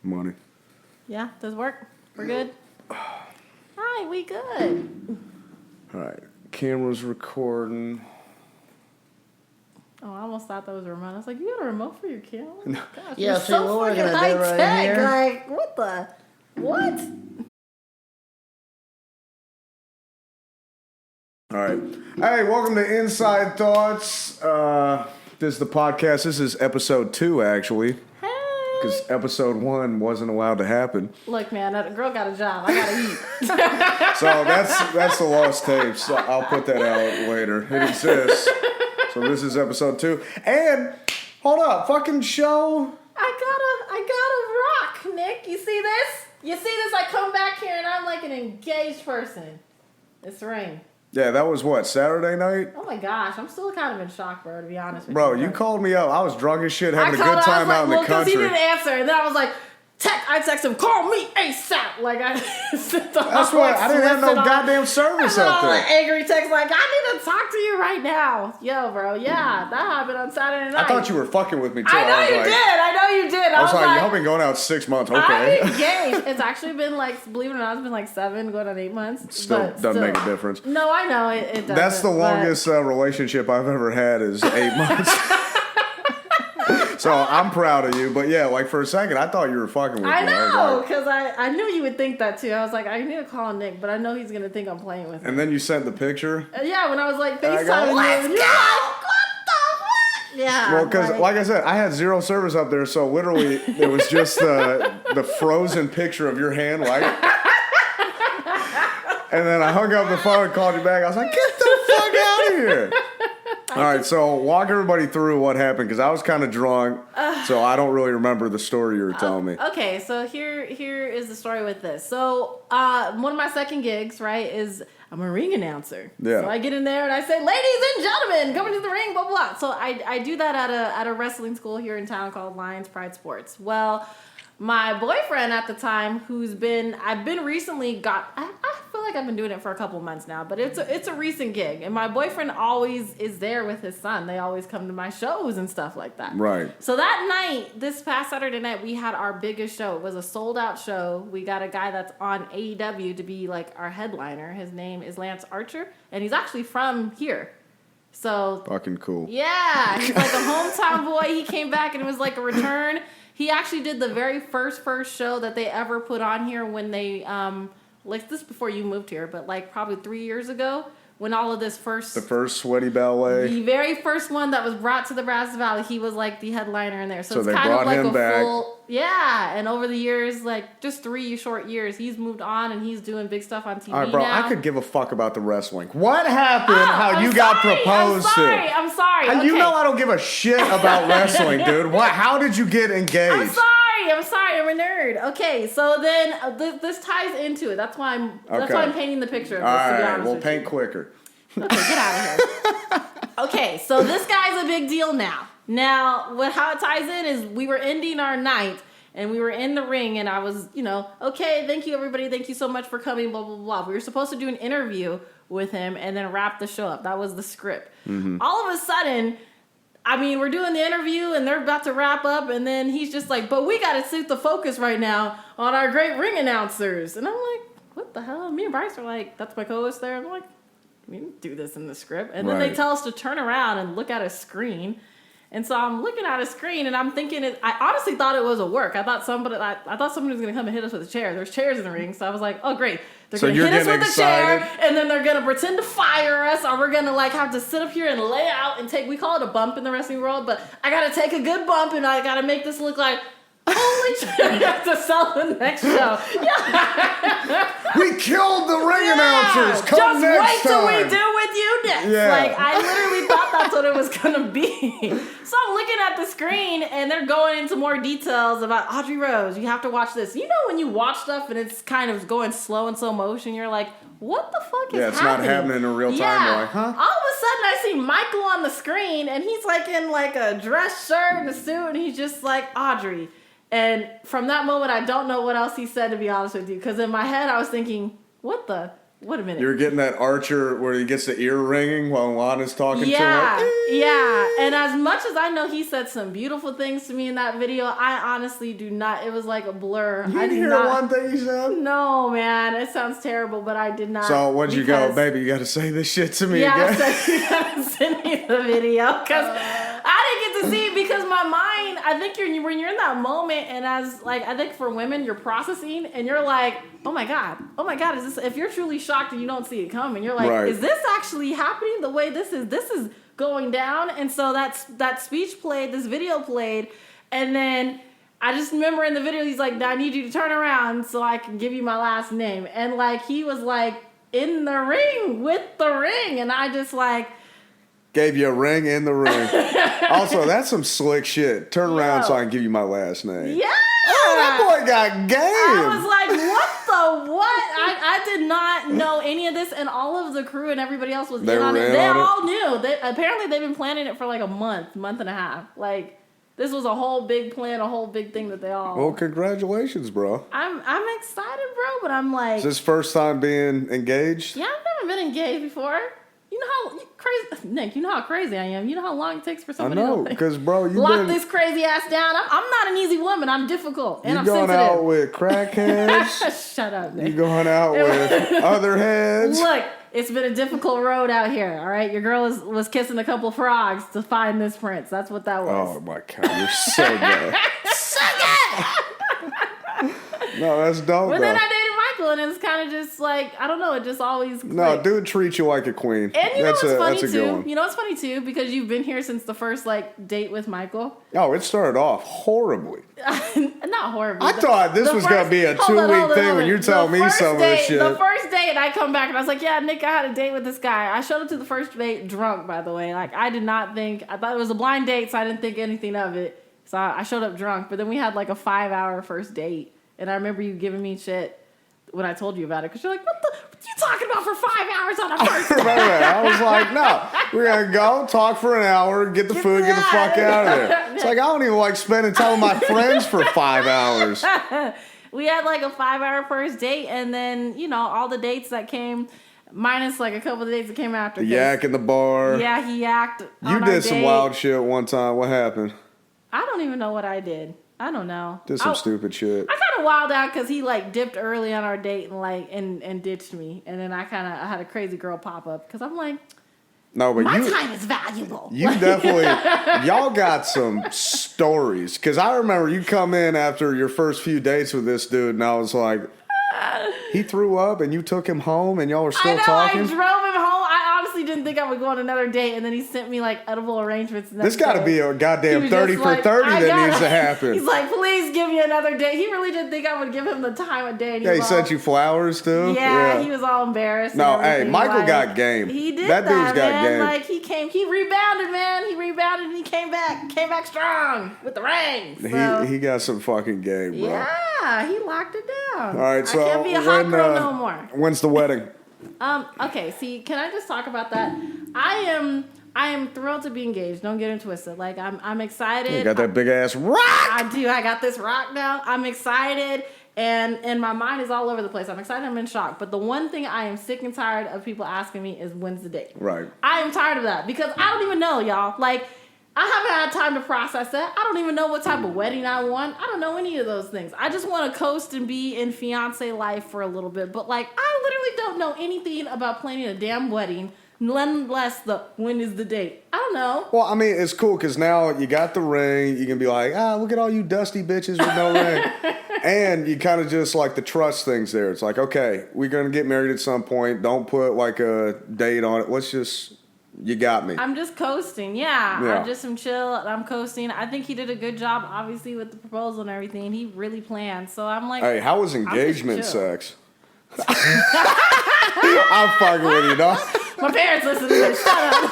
Money. Yeah, does it work? We're good? Hi, we good. All right. Camera's recording. Oh, I almost thought that was a remote. I was like, you got a remote for your camera? No. Gosh, Yeah, you're see, so what we're fucking gonna do right high-tech. here. Like, what the? What? All right. Hey, welcome to Inside Thoughts. This is the podcast. This is episode 2, actually. Hey. Because episode 1 wasn't allowed to happen. Look, man, that girl got a job. I gotta eat. So that's the lost tapes. So I'll put that out later. It exists. So this is episode 2. And, hold up, fucking show. I gotta rock, Nick. You see this? You see this? I come back here and I'm like an engaged person. This ring. Yeah, that was what, Saturday night? Oh my gosh, I'm still kind of in shock, bro, to be honest with Bro, you. you called me up. I was drunk as shit, having a good time out in the country. Because he didn't answer. And then I was like, I text him, call me ASAP. Like, That's why I didn't have no goddamn service out there. Angry text, like, I need to talk to you right now. Yo, bro, yeah, that happened on Saturday night. I thought you were fucking with me, too. I know you did. I was like, y'all been going out 6 months. Okay. I'm engaged. It's actually been like, believe it or not, it's been like 7, going on 8 months. Still doesn't make a difference. No, I know it doesn't. That's the longest relationship I've ever had is 8 months. So I'm proud of you. But yeah, like for a second, I thought you were fucking with me. I know, because I knew you would think that too. I was like, I need to call Nick, but I know he's going to think I'm playing with him. And then you sent the picture? Yeah, when I was like And I FaceTiming go, you. "Let's And you're go!" like, what the fuck? Yeah. Well, because like I said, I had zero service up there, so literally it was just the frozen picture of your hand, like. And then I hung up the phone and called you back. I was like, get the fuck out of here. All right, so walk everybody through what happened, because I was kind of drunk, so I don't really remember the story you were telling me. Okay, so here is the story with this. So one of my second gigs, right, is I'm a ring announcer. Yeah. So I get in there and I say, ladies and gentlemen, coming to the ring, blah, blah, blah. So I do that at a wrestling school here in town called Lions Pride Sports. Well, my boyfriend at the time, I've been recently I feel like I've been doing it for a couple months now, but it's a recent gig. And my boyfriend always is there with his son. They always come to my shows and stuff like that. Right. So that night, this past Saturday night, we had our biggest show. It was a sold out show. We got a guy that's on AEW to be like our headliner. His name is Lance Archer, and he's actually from here. So Fucking cool. yeah, he's like a hometown boy. He came back and it was like a return. He actually did the very first show that they ever put on here when they, like this before you moved here, but like probably 3 years ago when all of this The first sweaty ballet. the very first one that was brought to the Brass Valley, he was like the headliner in there. So it's they kind of brought like him a back. full, yeah. And over the years, like just 3 short years, he's moved on and he's doing big stuff on TV All right, bro, now. I could give a fuck about the wrestling. What happened? Got proposed to? I'm sorry. Okay. You know I don't give a shit about wrestling, dude. How did you get engaged? I'm sorry. I'm a nerd. Okay, so then this ties into it. That's why I'm painting the picture of this. All to be right, honest we'll with paint you. quicker. Okay, get out of here. Okay, so this guy's a big deal now. Now, how it ties in is we were ending our night and we were in the ring and I was, okay, thank you everybody. Thank you so much for coming, blah, blah, blah. We were supposed to do an interview with him and then wrap the show up. That was the script. Mm-hmm. All of a sudden, we're doing the interview and they're about to wrap up and then he's just like, but we got to suit the focus right now on our great ring announcers. And I'm like, what the hell? Me and Bryce are like, that's my co-host there. I'm like, we didn't do this in the script. And then they tell us to turn around and look at a screen. And so I'm looking at a screen and I'm thinking, I honestly thought it was a work. I thought somebody was going to come and hit us with a chair. There's chairs in the ring. So I was like, oh, great. They're going to hit us with a chair and then they're going to pretend to fire us or we're going to like have to sit up here and lay out and we call it a bump in the wrestling world, but I got to take a good bump and I got to make this look like, holy shit, you have to sell the next show. Yeah. We killed the ring announcers. Come just next wait till time. we do with you next. Yeah. Like, I literally thought that's what it was going to be. So I'm looking at the screen, and they're going into more details about Audrey Rose. You have to watch this. You know when you watch stuff, and it's kind of going slow in slow motion, you're like, what the fuck is happening? Yeah, it's not happening in real time. Yeah. You're like, huh? All of a sudden, I see Michael on the screen, and he's like in like a dress shirt and a suit, and he's just like, Audrey. And from that moment, I don't know what else he said, to be honest with you. Because in my head, I was thinking, what the? What a minute. You're getting that Archer where he gets the ear ringing while Lana's talking to him. Yeah. And as much as I know he said some beautiful things to me in that video, I honestly do not. It was like a blur. You I didn't hear one thing he said? No, man. It sounds terrible, but I did not. So when'd you go, baby, you got to say this shit to me again? Yeah, so you got to send me the video because I didn't get to see it because my mind, I think when you're in that moment and as like, I think for women, you're processing and you're like, oh my God, is this, if you're truly shocked and you don't see it coming, you're like, is this actually happening the way this is going down? And so that speech played, this video played, and then I just remember in the video, he's like, I need you to turn around so I can give you my last name. And like, he was like in the ring with the ring. And I just like, gave you a ring in the ring. Also, that's some slick shit. Turn around so I can give you my last name. Yeah. Oh, that boy got game. I was like, what? I did not know any of this, and all of the crew and everybody else was in on it. They all knew. Apparently, they've been planning it for like a month and a half. Like, this was a whole big plan, a whole big thing that they all... Well, congratulations, bro. I'm excited, bro, but I'm like... Is this first time being engaged? Yeah, I've never been engaged before. You know how crazy, Nick, you know how crazy I am. You know how long it takes for somebody to because, bro, you lock this crazy ass down. I'm not an easy woman. I'm difficult. And I'm sensitive. You going out with crackheads? Shut up, Nick. You going out with other heads? Look, it's been a difficult road out here, all right? Your girl was kissing a couple frogs to find this prince. That's what that was. Oh, my God. You're so good. So good! No, that's dope, But then I dated Michael, and it's kind of just like, I don't know, it just always clicked. No, dude treat you like a queen. And you know what's funny, too? You know what's funny, too? Because you've been here since the first, like, date with Michael. Oh, it started off horribly. Not horribly. I thought this was going to be a 2-week thing when you're telling me some of this shit. The first date, I come back, and I was like, yeah, Nick, I had a date with this guy. I showed up to the first date drunk, by the way. Like, I thought it was a blind date, so I didn't think anything of it. So I showed up drunk, but then we had, like, a 5-hour first date. And I remember you giving me shit when I told you about it. Because you're like, what are you talking about for 5 hours on a first date? I was like, no. We're going to go, talk for an hour, get the food, get the fuck out of there. It's like, I don't even like spending time with my friends for 5 hours. We had like a 5-hour first date. And then, you know, all the dates that came... Minus like a couple of dates that came after. Yak in the bar. Yeah, he yacked. You did some wild shit one time. What happened? I don't even know what I did. I don't know. Did some stupid shit. I kind of wilded out because he like dipped early on our date and like and ditched me, and then I had a crazy girl pop up because I'm like, no, but my time is valuable. You definitely y'all got some stories because I remember you come in after your first few dates with this dude, and I was like, he threw up, and you took him home, and y'all were still talking. I drove him home. I honestly didn't think I would go on another date, and then he sent me like edible arrangements. This got to be a goddamn 30 for 30 that needs to happen. He's like, please give me another date. He really didn't think I would give him the time of day. Yeah, he sent you flowers too. Yeah, he was all embarrassed. No, hey, Michael got game. He did that dude's got man. game. Like he rebounded, man. He rebounded and he came back strong with the ring. So. He got some fucking game, bro. Yeah, he locked it down. All right, so I can't be a hot girl no more. When's the wedding? Okay, see, can I just talk about that? I am thrilled to be engaged. Don't get it twisted. Like I'm excited. You got that big ass rock. I do. I got this rock now. I'm excited, and my mind is all over the place. I'm excited. I'm in shock. But the one thing I am sick and tired of people asking me is when's the date. Right. I am tired of that because I don't even know, y'all. Like. I haven't had time to process that. I don't even know what type of wedding I want. I don't know any of those things. I just want to coast and be in fiance life for a little bit. But, like, I literally don't know anything about planning a damn wedding, unless when is the date. I don't know. Well, I mean, it's cool because now you got the ring. You can be like, look at all you dusty bitches with no ring. And you kind of just, like, the trust things there. It's like, okay, we're going to get married at some point. Don't put, like, a date on it. Let's just... You got me. I'm just coasting. Yeah. I just am chill. I'm coasting. I think he did a good job, obviously, with the proposal and everything. He really planned. So I'm like, hey, how was engagement sex? I'm fucking with you, dog. My parents listen to this. Shut up.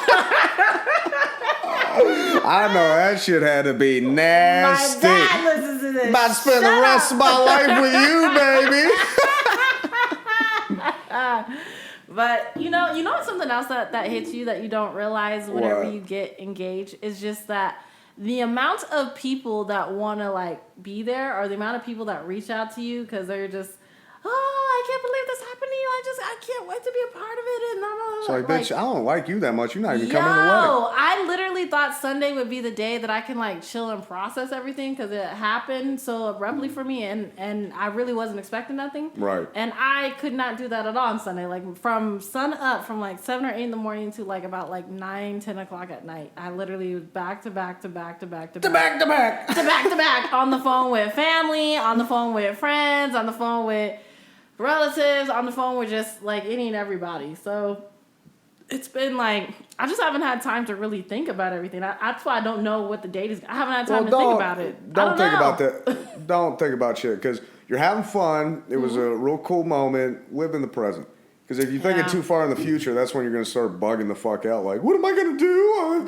I know that shit had to be nasty. My dad listens to this. About to spend the rest of my life with you, baby. But you know something else that hits you that you don't realize whenever you get engaged is just that the amount of people that want to like be there or the amount of people that reach out to you because they're just, I I can't believe this happened to you. I can't wait to be a part of it. And it's like, bitch, I don't like you that much. You're not even coming to the wedding. I literally thought Sunday would be the day that I can like chill and process everything because it happened so abruptly for me, and I really wasn't expecting nothing. Right. And I could not do that at all on Sunday. Like from sun up, from like 7 or 8 in the morning to like about like 9, 10 o'clock at night. I literally was back to back on the phone with family, on the phone with friends, on the phone with relatives, on the phone with just like any and everybody. So it's been like, I just haven't had time to really think about everything. That's why I don't know what the date is. I haven't had time to think about it. Don't think about that. Don't think about shit because you're having fun. It was a real cool moment. Live in the present. Because if you're thinking too far in the future, that's when you're going to start bugging the fuck out. Like, what am I going to do? I'm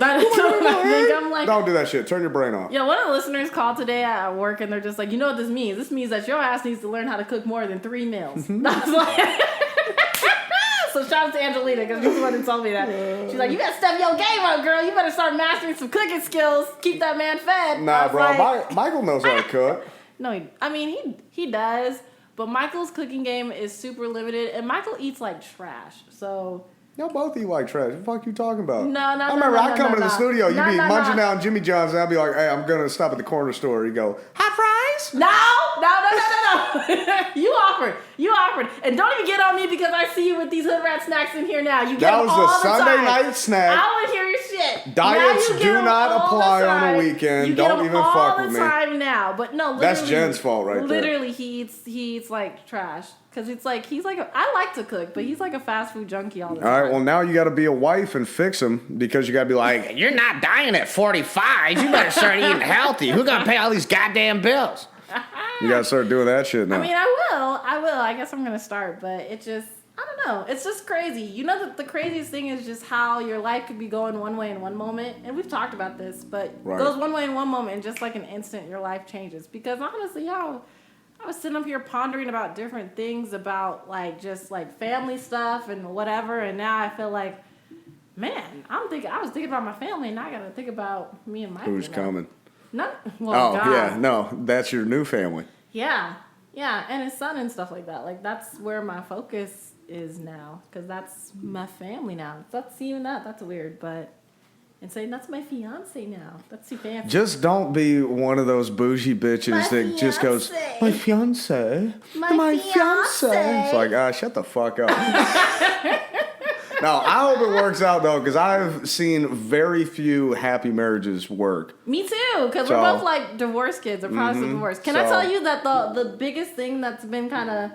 like, don't do that shit. Turn your brain off. Yeah, one of the listeners called today at work, and they're just like, you know what this means? This means that your ass needs to learn how to cook more than 3 meals. I was like... So shout out to Angelina, because she's the one who told me that. She's like, you got to step your game up, girl. You better start mastering some cooking skills. Keep that man fed. Nah, bro. Like, Michael knows how to cook. No, he does. But Michael's cooking game is super limited, and Michael eats like trash. So y'all both eat like trash. What the fuck you talking about? I remember I come into the studio, you be munching down Jimmy John's, and I'll be like, hey, I'm gonna stop at the corner store. You go, hot fries? No. You offered, and don't even get on me because I see you with these hood rat snacks in here now. You get that was all the Sunday time. night snack. I want to hear your shit. Diets do not apply on the weekend. You don't even fuck with me. all the time now, but no, literally, that's Jen's fault right there. Literally, he eats like trash. Because it's like, I like to cook, but he's like a fast food junkie all the time. All right, well, now you got to be a wife and fix him because you got to be like, you're not dying at 45. You better start eating healthy. Who's going to pay all these goddamn bills? You got to start doing that shit now. I mean, I will. I guess I'm going to start, but it just, I don't know. It's just crazy. You know, the craziest thing is just how your life could be going one way in one moment. And we've talked about this, but it goes one way in one moment and just like an instant, your life changes. Because honestly, y'all... I was sitting up here pondering about different things about like just like family stuff and whatever, and now I feel like, man, I was thinking about my family, and now I gotta think about me and Michael. Who's coming? That's your new family. Yeah, and his son and stuff like that. Like that's where my focus is now, because that's my family now. That's even that. That's weird, but. And saying, that's my fiance now. That's too fancy. Just don't be one of those bougie bitches that just goes, my fiance. My fiance. It's like, shut the fuck up. No, I hope it works out, though, because I've seen very few happy marriages work. Me too, because we're both like divorce kids or products of divorce. Can I tell you that the biggest thing that's been kind of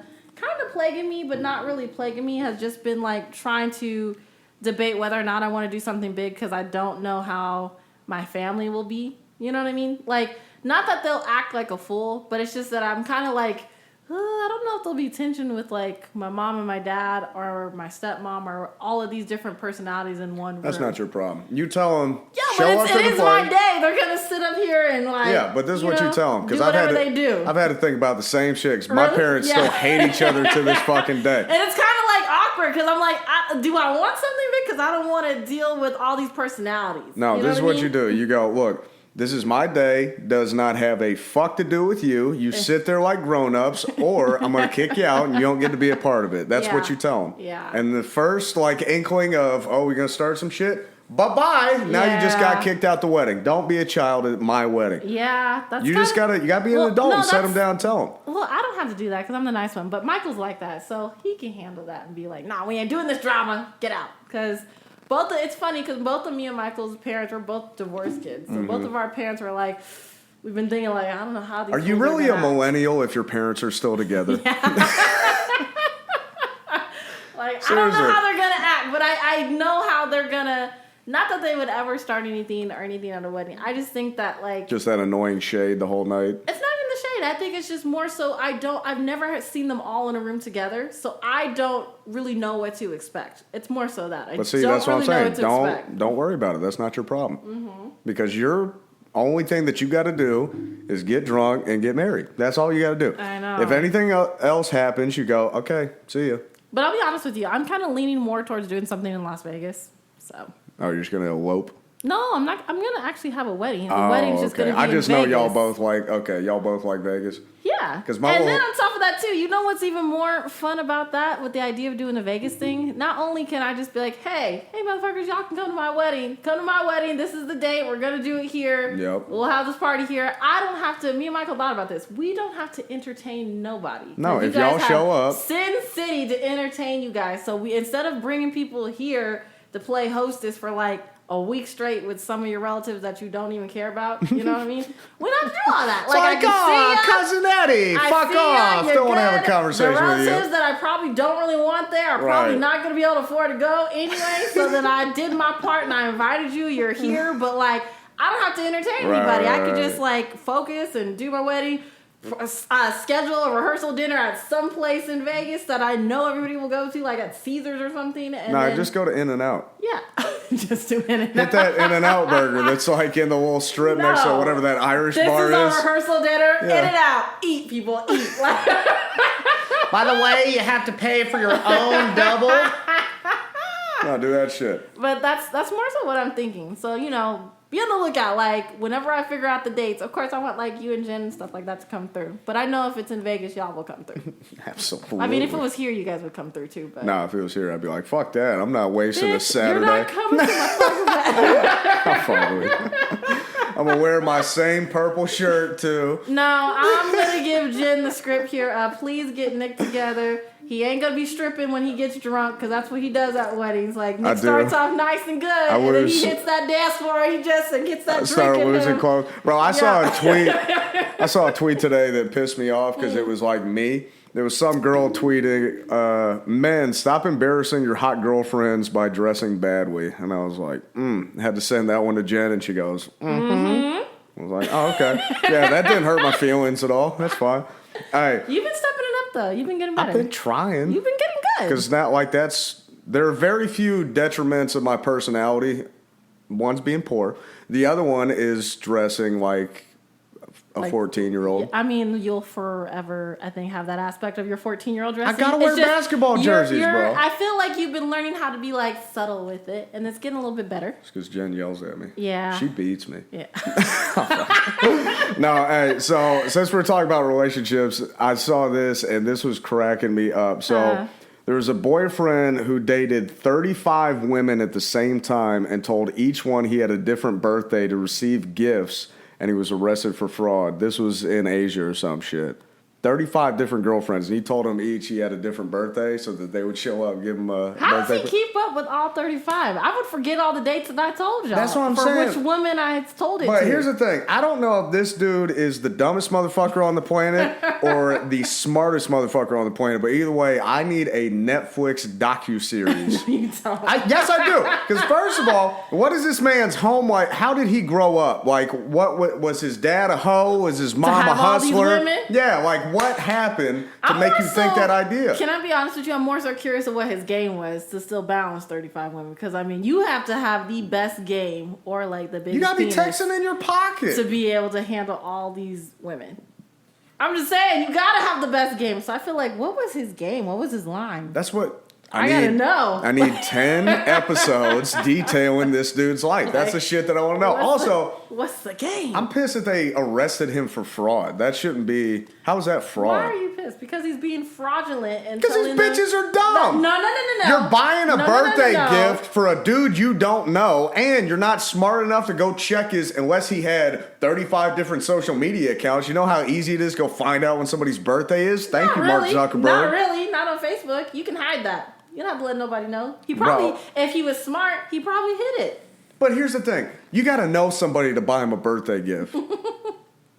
plaguing me, but not really plaguing me, has just been like trying to debate whether or not I want to do something big because I don't know how my family will be. You know what I mean? Like, not that they'll act like a fool, but it's just that I'm kind of like, I don't know if there'll be tension with like my mom and my dad or my stepmom or all of these different personalities in one room. That's not your problem. You tell them. Yeah, but it is my day. They're gonna sit up here and like. Yeah, but this is what you tell them, because I've had to think about the same shit. Cause my parents still hate each other to this fucking day. And it's kind of like awkward because I'm like, do I want something big? Because I don't want to deal with all these personalities. No, this is what you do. You go, look. This is my day, does not have a fuck to do with you. You sit there like grown-ups, or I'm going to kick you out and you don't get to be a part of it. That's what you tell them. Yeah. And the first like inkling of, we're going to start some shit, bye-bye. Now you just got kicked out the wedding. Don't be a child at my wedding. Yeah. You got to be an adult and set them down and tell them. Well, I don't have to do that because I'm the nice one, but Michael's like that, so he can handle that and be like, nah, we ain't doing this drama. Get out. Because... it's funny because both of me and Michael's parents were both divorced kids. So both of our parents were like, we've been thinking like, I don't know how these Are you really a millennial if your parents are still together? Yeah. Like, I don't know how they're going to act, but I know how they're going to, not that they would ever start anything or anything at a wedding. I just think that like. Just that annoying shade the whole night. It's not even the shade. I think it's just more so I've never seen them all in a room together, so I don't really know what to expect. It's more so that. But see, that's what I'm saying. Don't worry about it. That's not your problem. Mm-hmm. Because your only thing that you got to do is get drunk and get married. That's all you got to do. I know. If anything else happens, you go, okay, see ya. But I'll be honest with you. I'm kind of leaning more towards doing something in Las Vegas. So. Oh, you're just going to elope? No, I'm not. I'm gonna actually have a wedding. The wedding's just gonna be I just know Vegas. y'all both like Vegas. Yeah. And then on top of that that too. You know what's even more fun about that with the idea of doing the Vegas thing? Not only can I just be like, hey motherfuckers, y'all can come to my wedding. Come to my wedding. This is the date. We're going to do it here. Yep. We'll have this party here. I don't have to, me and Michael thought about this. We don't have to entertain nobody. No, if y'all show up. Sin City to entertain you guys. So we, instead of bringing people here to play hostess for like a week straight with some of your relatives that you don't even care about, you know what I mean? We don't have to do all that. Like, I can see Cousin Eddie, fuck off. Don't want to have a conversation with you. The relatives that I probably don't really want there are probably not going to be able to afford to go anyway. So then I did my part and I invited you. You're here, but like, I don't have to entertain anybody. I could just like focus and do my wedding. Schedule a rehearsal dinner at some place in Vegas that I know everybody will go to, like at Caesars or something. And then, just go to In-N-Out. Yeah, just do In-N-Out. Get that In-N-Out burger that's like in the little strip next to whatever that Irish bar is. This is our rehearsal dinner. Yeah. In-N-Out. Eat, people. Eat. By the way, you have to pay for your own double. No, do that shit. But that's more so what I'm thinking. So, you know, be on the lookout. Like, whenever I figure out the dates, of course, I want, like, you and Jen and stuff like that to come through. But I know if it's in Vegas, y'all will come through. Absolutely. I mean, if it was here, you guys would come through, too. But no, if it was here, I'd be like, fuck that. I'm not wasting a Saturday. You're not coming to my fucking bed. I'll follow you. I'm going to wear my same purple shirt, too. No, I'm going to give Jen the script here. Please get Nick together. He ain't going to be stripping when he gets drunk, because that's what he does at weddings. Like, Nick starts off nice and good, and then he hits that dance floor, he just gets that drink start in losing him. clothes. Bro, I saw a tweet. I saw a tweet today that pissed me off because it was like me. There was some girl tweeting, men, stop embarrassing your hot girlfriends by dressing badly. And I was like, had to send that one to Jen, and she goes, I was like, oh, okay. Yeah, that didn't hurt my feelings at all. That's fine. All right. You've been stepping it up, though. You've been getting better. I've been trying. You've been getting good. Because not like there are very few detriments of my personality. One's being poor. The other one is dressing like a 14-year-old. I mean, you'll forever, I think, have that aspect of your 14-year-old dressing. I gotta wear basketball jerseys, bro. I feel like you've been learning how to be, like, subtle with it, and it's getting a little bit better. It's because Jen yells at me. Yeah. She beats me. Yeah. No, hey, so since we're talking about relationships, I saw this, and this was cracking me up. So there was a boyfriend who dated 35 women at the same time and told each one he had a different birthday to receive gifts, and he was arrested for fraud. This was in Asia or some shit. 35 different girlfriends, and he told them each he had a different birthday so that they would show up and give him a How birthday. does he keep up with all 35? I would forget all the dates that I told y'all. That's what I'm saying. For which woman I had told it But to. here's the thing. I don't know if this dude is the dumbest motherfucker on the planet or the smartest motherfucker on the planet. But either way, I need a Netflix docuseries. You don't. Yes, I do. Because first of all, what is this man's home like? How did he grow up? Like, what was his dad a hoe? Was his mom a have all these hustler? women? Yeah, like what happened to make you think that idea? Can I be honest with you? I'm more so curious of what his game was to still balance 35 women. Because, I mean, you have to have the best game or, like, the biggest You gotta be penis texting in your pocket to be able to handle all these women. I'm just saying, you gotta have the best game. So I feel like, what was his game? What was his line? That's what I gotta know. I need 10 episodes detailing this dude's life. That's the shit that I want to know. Also, what's the game? I'm pissed that they arrested him for fraud. That shouldn't be. How is that fraud? Why are you pissed? Because he's being fraudulent and Because these bitches are dumb. No. You're buying a birthday No. gift for a dude you don't know, and you're not smart enough to go check his, unless he had 35 different social media accounts. You know how easy it is to go find out when somebody's birthday is? Thank you, Mark Zuckerberg. Not really. Not on Facebook. You can hide that. You don't have to let nobody know. He probably, if he was smart, he probably hid it. But here's the thing. You got to know somebody to buy him a birthday gift.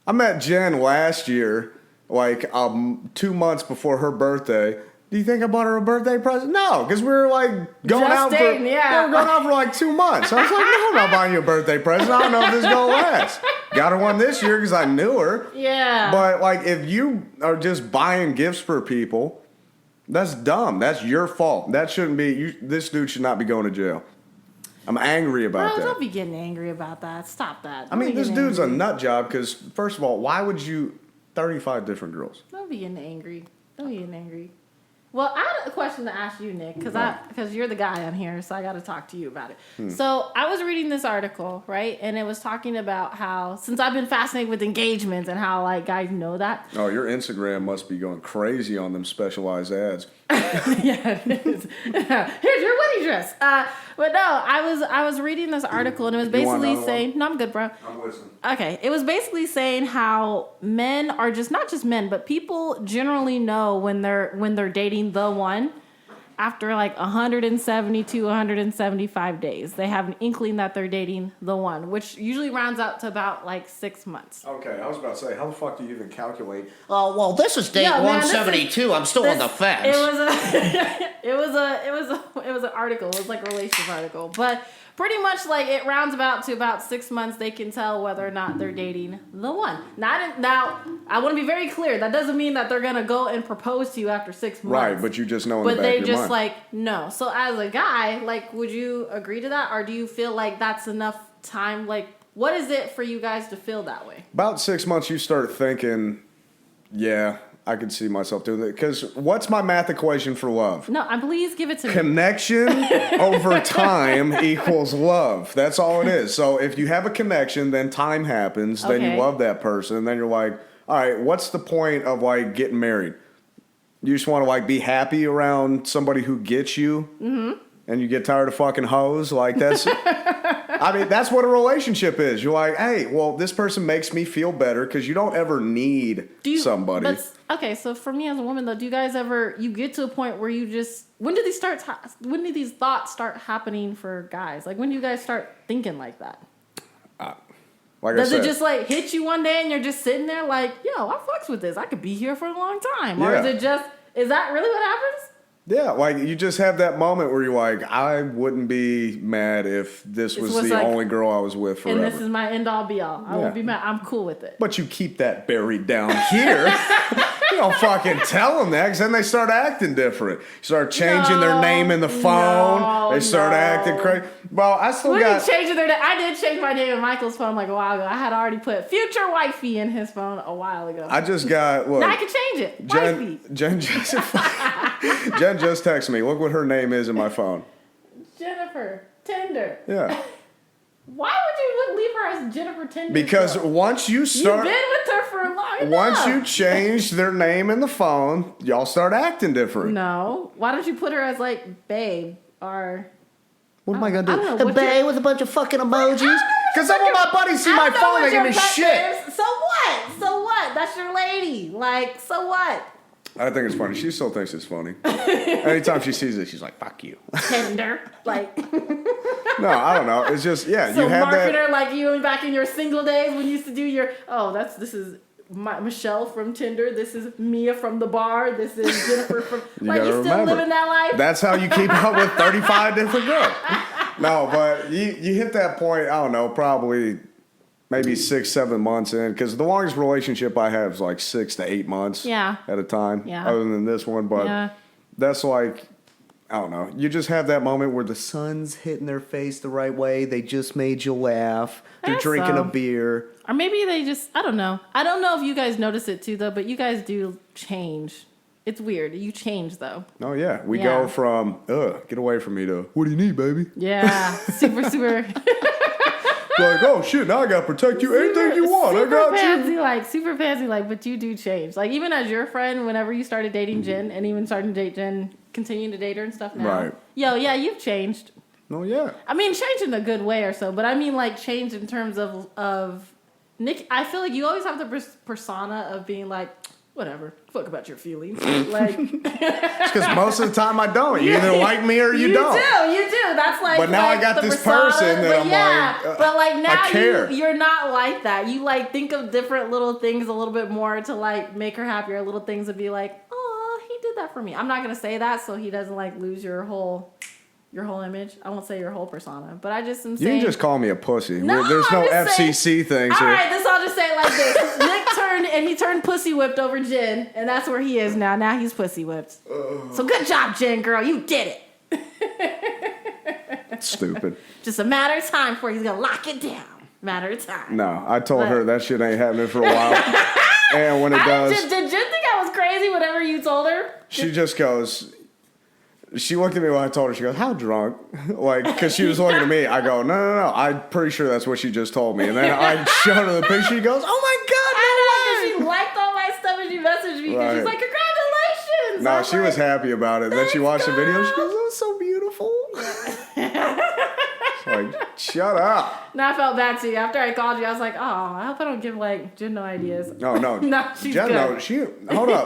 I met Jen last year, like 2 months before her birthday. Do you think I bought her a birthday present? No, because we were like going out for we were going out for like 2 months. I was like, no, I'm not buying you a birthday present. I don't know if this is gonna last. Got her one this year because I knew her. Yeah. But like, if you are just buying gifts for people, that's dumb. That's your fault. That shouldn't be. This dude should not be going to jail. I'm angry about that. Don't be getting angry about that. Stop that. I mean, this dude's a nut job because, first of all, why would you 35 different girls? Don't be getting angry. Don't be getting angry. Well, I had a question to ask you, Nick, because you're the guy on here, so I got to talk to you about it. So I was reading this article, right, and it was talking about how, since I've been fascinated with engagements and how like guys know that. Oh, your Instagram must be going crazy on them specialized ads. Yeah, it is. Here's your wedding dress. But no, I was reading this article and it was basically saying, no, I'm good, bro. I'm listening. Okay, it was basically saying how men are just not just men, but people generally know when they're dating the one after like 170 to 175 days. They have an inkling that they're dating the one, which usually rounds out to about like 6 months. Okay, I was about to say, how the fuck do you even calculate? Oh, well, this is date 172. I'm still on the fence. It was an article. It was like a relationship article, but pretty much like it rounds about to about 6 months. They can tell whether or not they're dating the one. Now, I want to be very clear. That doesn't mean that they're gonna go and propose to you after 6 months. Right, but you just know in the But back they of your just mind. like no. So as a guy, like, would you agree to that, or do you feel like that's enough time? Like, what is it for you guys to feel that way? About 6 months, you start thinking, yeah, I could see myself doing that. Because what's my math equation for love? No, please give it to me. Connection over time equals love. That's all it is. So if you have a connection, then time happens. Then you Okay. love that person. And then you're like, all right, what's the point of like getting married? You just want to like be happy around somebody who gets you, and you get tired of fucking hoes. Like that's, I mean, that's what a relationship is. You're like, hey, well, this person makes me feel better because you don't ever need somebody. Okay, so for me as a woman though, do you guys ever you get to a point where you just when do these thoughts start happening for guys? Like when do you guys start thinking like that? Like Does I said, it just like hit you one day and you're just sitting there like, yo, I fucks with this. I could be here for a long time. Or Yeah. is that really what happens? yeah, like you just have that moment where you're like, I wouldn't be mad if this was the like- only girl I was with forever. And this is my end all be all. I Yeah. won't be mad. I'm cool with it. But you keep that buried down here. You don't fucking tell them that because then they start acting different. You start changing their name in the phone. They start acting crazy. Well, I still What got... are you changing their name? I did change my name in Michael's phone like a while ago. I had already put future wifey in his phone a while ago. I just got... Look, now I can change it. Wifey. Jen just texted me. Look what her name is in my phone. Jennifer Tinder. Yeah. Why would you leave her as Jennifer Tinder? Because for? once you You've start... been with her for long enough. Once you change their name in the phone, y'all start acting different. No. Why don't you put her as like babe or... What am I gonna I do? don't know, A bae with a bunch of fucking emojis? Because some of my buddies see my phone and give me shit. So what? So what? That's your lady. Like, so what? I think it's funny. She still thinks it's funny. Anytime she sees it, she's like, fuck you. Tinder. Like... No, I don't know. It's just, yeah, So you have marketer, that. like you back in your single days when you used to do your, this is Michelle from Tinder. This is Mia from the bar. This is Jennifer from, like gotta you still remember. living that life? That's how you keep up with 35 different girls. No, but you hit that point, I don't know, probably maybe 6, 7 months in. Because the longest relationship I have is like 6 to 8 months at a time. Yeah. Other than this one. But that's like... I don't know. You just have that moment where the sun's hitting their face the right way. They just made you laugh. They're guess drinking so. a beer. Or maybe they just, I don't know. I don't know if you guys notice it too, though, but you guys do change. It's weird. You change, though. Oh, yeah. We Yeah. go from, get away from me to, what do you need, baby? Yeah. Super. Like, oh, shit, now I got to protect you. Anything you want, I got you. Super pansy, but you do change. Like, even as your friend, whenever you started dating Jen, and even starting to date Jen, continuing to date her and stuff now. Right. Yo, yeah, you've changed. Oh, yeah. I mean, change in a good way or so, but I mean, like, change in terms of Nick. I feel like you always have the persona of being like, whatever, fuck about your feelings. Like, It's because most of the time I don't. You either like me or you don't. You do. That's like. But now like I got the this persona, person that but I'm yeah, like, but like now I care. you're not like that. You like think of different little things a little bit more to like make her happier. Little things to be like, oh, he did that for me. I'm not gonna say that so he doesn't like lose your whole image. I won't say your whole persona, but I just am You saying. can just call me a pussy. No, There's no I'm just FCC saying- things All here. right, this I'll just say it like this. Nick turned pussy whipped over Jen, and that's where he is now. Now he's pussy whipped. So good job, Jen, girl. You did it. Stupid. Just a matter of time before he's gonna lock it down. Matter of time. No, I told her that shit ain't happening for a while. And when it does, Did Jen think I was crazy whenever you told her? she just goes. She looked at me when I told her. She goes, "How drunk?" Like, because she was looking at me. I go, "No. I'm pretty sure that's what she just told me." And then I showed her the picture. She goes, "Oh my god, no way!" She liked all my stuff and she messaged me because she's like, "Congratulations!" No, I'm she was like, happy about it. Then she watched the video. She goes, "Oh, it's so beautiful." Like, shut up. No, I felt bad too. After I called you, I was like, "Oh, I hope I don't give Jen no ideas." No. No, she's Jen, good. no, hold up.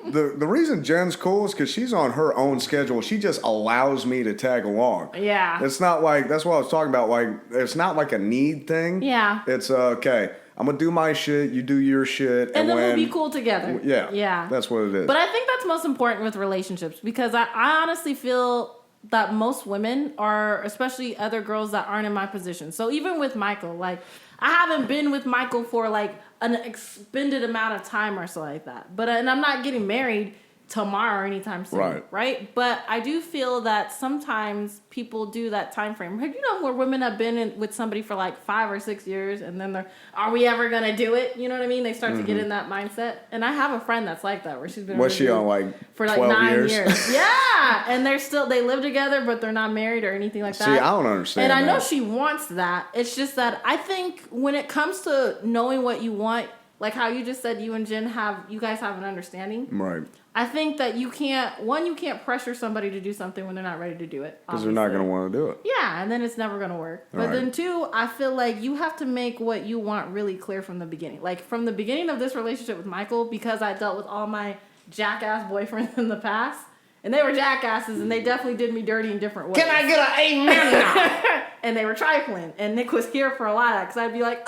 The reason Jen's cool is because she's on her own schedule. She just allows me to tag along. Yeah. It's not like, that's what I was talking about. Like, it's not like a need thing. Yeah. It's okay. I'm gonna do my shit. You do your shit, and then we'll be cool together. Yeah. That's what it is. But I think that's most important with relationships because I honestly feel that most women are, especially other girls that aren't in my position. So even with Michael, like I haven't been with Michael for like an expended amount of time or so like that. But and I'm not getting married tomorrow or anytime soon, right? But I do feel that sometimes people do that time frame. You know, where women have been with somebody for like 5 or 6 years, and then are we ever gonna do it? You know what I mean? They start to get in that mindset. And I have a friend that's like that, where she's been. What's she on, like for like 12 9 years? Yeah, and they live together, but they're not married or anything like that. See, I don't understand. And I know that. she wants that. It's just that I think when it comes to knowing what you want, like how you just said, you and Jen you guys have an understanding. Right. I think that you can't pressure somebody to do something when they're not ready to do it. Because they're not going to want to do it. Yeah, and then it's never going to work. But then two, I feel like you have to make what you want really clear from the beginning. Like from the beginning of this relationship with Michael, because I dealt with all my jackass boyfriends in the past, and they were jackasses, and they definitely did me dirty in different ways. Can I get an amen now? And they were trifling, and Nick was here for a lot of that, because I'd be like,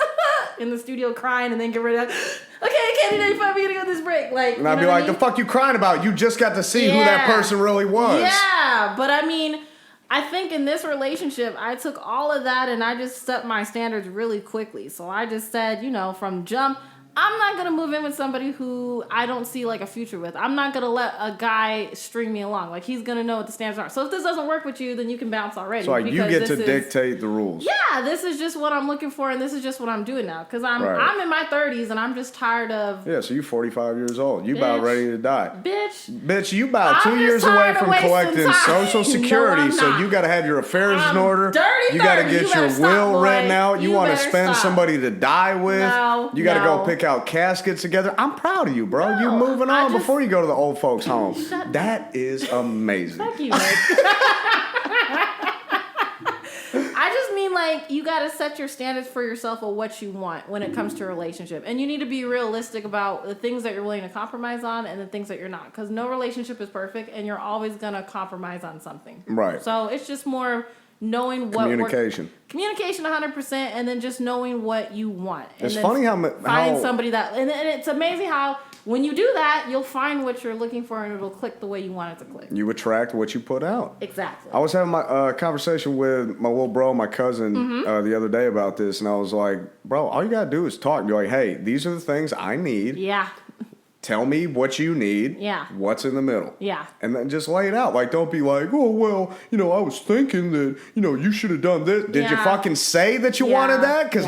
in the studio crying, and then get rid of that. Okay, Katie, 95, we gotta go this break. Like, and I'd be like, the fuck you crying about? You just got to see who that person really was. Yeah, but I mean, I think in this relationship, I took all of that and I just set my standards really quickly. So I just said, from jump, I'm not going to move in with somebody who I don't see like a future with. I'm not going to let a guy string me along. Like he's going to know what the standards are. So if this doesn't work with you, then you can bounce already. So like you get to dictate the rules. Yeah, this is just what I'm looking for and this is just what I'm doing now. Because I'm in my 30s and I'm just tired of... Yeah, so you're 45 years old. You about ready to die. Bitch, you about 2 years away from collecting Social Security. So you got to have your affairs in order. You got to get your will written out. You want to spend somebody to die with. You got to go pick out caskets together. I'm proud of you, bro. You moving on before you go to the old folks' home. That is amazing. Thank you, Nick. I just mean like you got to set your standards for yourself of what you want when it comes to a relationship, and you need to be realistic about the things that you're willing to compromise on and the things that you're not, because no relationship is perfect, and you're always gonna compromise on something. Right. So it's just more knowing what communication 100%, and then just knowing what you want. And it's funny how finding somebody that, and it's amazing how when you do that, you'll find what you're looking for, and it'll click the way you want it to click. You attract what you put out. Exactly. I was having my conversation with my little bro, my cousin, the other day about this, and I was like, bro, all you gotta do is talk. Be like, hey, these are the things I need. Yeah. Tell me what you need. Yeah. What's in the middle. Yeah. And then just lay it out. Like, don't be like, oh, well, I was thinking that, you should have done this. Did you fucking say that you wanted that? Because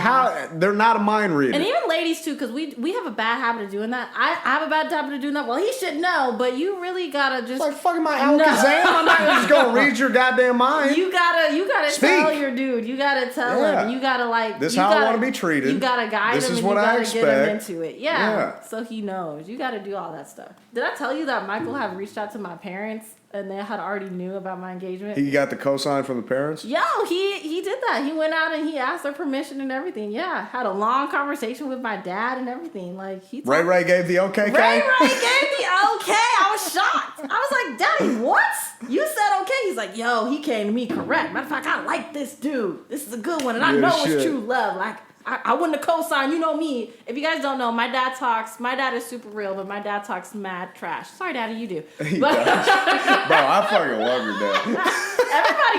they're not a mind reader. And even ladies, too, because we have a bad habit of doing that. I have a bad habit of doing that. Well, he should know, but you really got to just... It's like fucking my Alakazam. I'm not just going to read your goddamn mind. You gotta tell your dude. You got to tell him. You got to, like... This is how I want to be treated. You got to guide him, and you got to get him into it. Yeah. So he knows. You got to do all that stuff. Did I tell you that Michael had reached out to my parents and they had already knew about my engagement? He got the cosign from the parents? Yo, he did that. He went out and he asked their permission and everything. Yeah, had a long conversation with my dad and everything. Like Ray gave the okay. Ray gave the okay. I was shocked. I was like, Daddy, what? You said okay. He's like, yo, he came to me correct. Matter of fact, I like this dude. This is a good one, and I know it's true love. Like. I wouldn't have co-signed. You know me. If you guys don't know, my dad is super real, but my dad talks mad trash. Sorry, Daddy, you do. But, bro, I fucking love your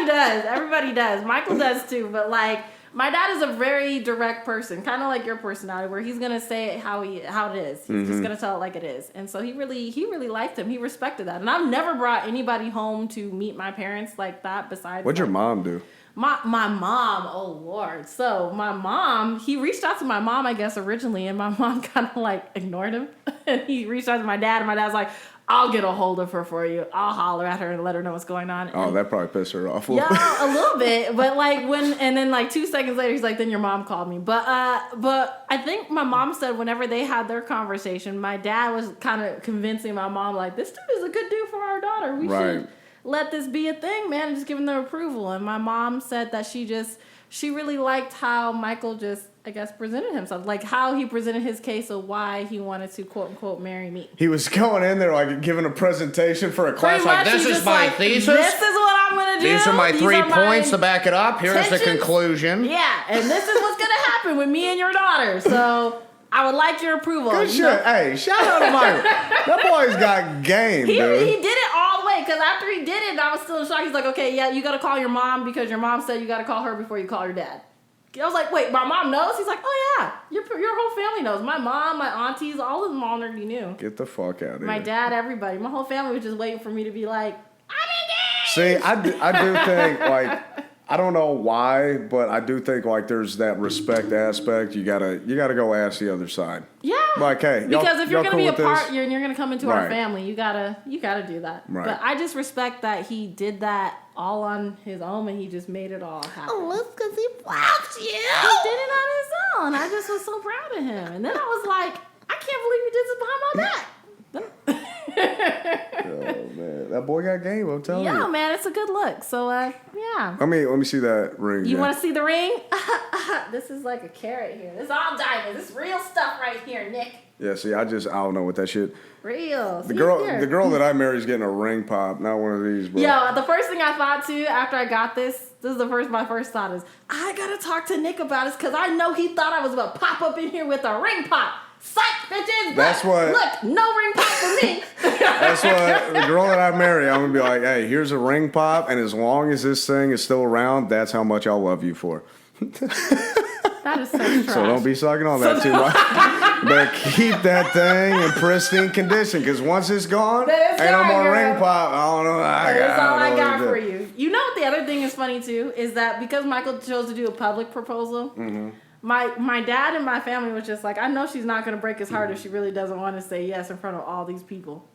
dad. Everybody does. Michael does too. But like, My dad is a very direct person, kind of like your personality, where he's gonna say it how it is. He's just gonna tell it like it is. And so he really liked him. He respected that. And I've never brought anybody home to meet my parents like that. Besides, What'd your mom do? My mom, oh Lord. So my mom, he reached out to my mom, I guess, originally, and my mom kind of like ignored him. And he reached out to my dad, and my dad's like, I'll get a hold of her for you. I'll holler at her and let her know what's going on. Oh, that probably pissed her off. Yeah, a little bit. But like and then like 2 seconds later, he's like, then your mom called me. But I think my mom said whenever they had their conversation, my dad was kind of convincing my mom, like, this dude is a good dude for our daughter. We should let this be a thing, man, and just giving them approval. And my mom said that she really liked how Michael just, I guess, presented himself, like how he presented his case of why he wanted to quote unquote marry me. He was going in there like giving a presentation for a class. Like, this is my thesis. This is what I'm going to do. These are my 3 points to back it up. Here's the conclusion. Yeah, and this is what's going to happen with me and your daughter. So I would like your approval. Good shit. Hey, shout out to Michael. That boy's got game, dude. He did it all the way, because after he did it, I was still in shock. He's like, okay, yeah, you got to call your mom because your mom said you got to call her before you call your dad. I was like, wait, my mom knows? He's like, oh yeah, your whole family knows. My mom, my aunties, all of them already knew. Get the fuck out of here. My dad, everybody. My whole family was just waiting for me to be like, I'm See, engaged! I do think, like, I don't know why, but I do think, like, there's that respect aspect. You gotta go ask the other side. Yeah. Like, hey, because if you're y'all gonna be cool a with part, you're gonna come into our family. You gotta do that. Right. But I just respect that he did that all on his own, and he just made it all happen. Oh, that's because he blocked you. He did it on his own. I just was so proud of him. And then I was like, I can't believe he did this behind my back. Oh man, that boy got game. I'm telling you. Yeah, man, it's a good look. So, yeah. Let me see that ring. You want to see the ring? This is like a carrot here. This is all diamonds. This is real stuff right here, Nick. Yeah, see, I don't know what that shit. Real. The girl that I married is getting a ring pop, not one of these, bro. Yo, the first thing I thought too after I got this is my first thought is, I gotta talk to Nick about this because I know he thought I was about to pop up in here with a ring pop. Psych, bitches! That's what. Look, no ring pop for me. That's what the girl that I marry. I'm gonna be like, hey, here's a ring pop, and as long as this thing is still around, that's how much I'll love you for. That is so trash. So don't be sucking on that too much. But keep that thing in pristine condition, because once it's gone, ain't no more ring pop. I don't know. That's all I got for you. You know what the other thing is funny too is that because Michael chose to do a public proposal. Mm-hmm. My dad and my family was just like, I know she's not going to break his heart if she really doesn't want to say yes in front of all these people.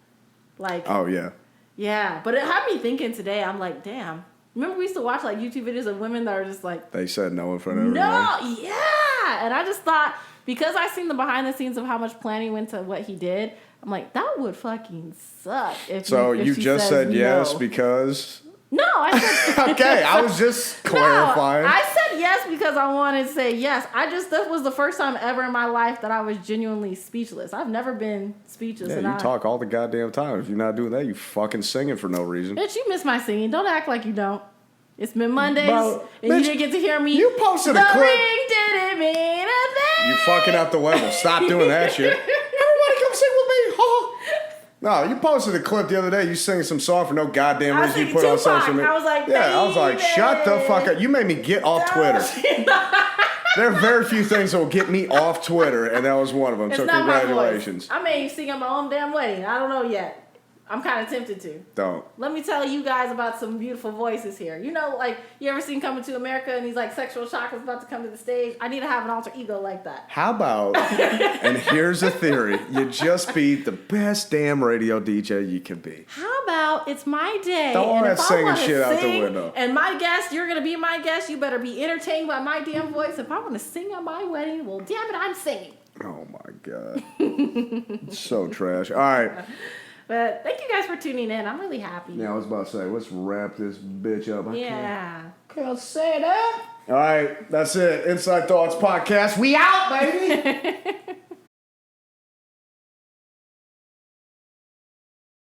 Like, oh, yeah. Yeah. But it had me thinking today, I'm like, damn. Remember we used to watch like YouTube videos of women that are just like, they said no in front of everybody. No, yeah. And I just thought, because I seen the behind the scenes of how much planning went to what he did, I'm like, that would fucking suck. If you just said yes because... No, I said... Okay, I was just clarifying. No, I said yes because I wanted to say yes. That was the first time ever in my life that I was genuinely speechless. I've never been speechless. Yeah, you talk all the goddamn time. If you're not doing that, you fucking singing for no reason. Bitch, you miss my singing. Don't act like you don't. It's been Mondays, and bitch, you didn't get to hear me. You posted a clip. The ring didn't mean a thing. You fucking up the level. Stop doing that shit. Everybody come sing with me. Huh? No, you posted a clip the other day. You singing some song for no goddamn reason. You put on social media. I was like, yeah, I was like, shut the fuck up. You made me get off Twitter. There are very few things that will get me off Twitter, and that was one of them. It's so not congratulations. I may sing at my own damn wedding. I don't know yet. I'm kind of tempted to. Don't. Let me tell you guys about some beautiful voices here. You know, like, you ever seen Coming to America and he's like, Sexual Shock is about to come to the stage? I need to have an alter ego like that. How about, and here's a theory, you just be the best damn radio DJ you can be. How about it's my day? Don't all that singing shit out the sing, window. And my guest, you're going to be my guest. You better be entertained by my damn voice. If I want to sing at my wedding, well, damn it, I'm singing. Oh, my God. So trash. All right. But thank you guys for tuning in. I'm really happy. Yeah, I was about to say, let's wrap this bitch up. Yeah. Can't say that. All right, that's it. Inside Thoughts Podcast. We out, baby.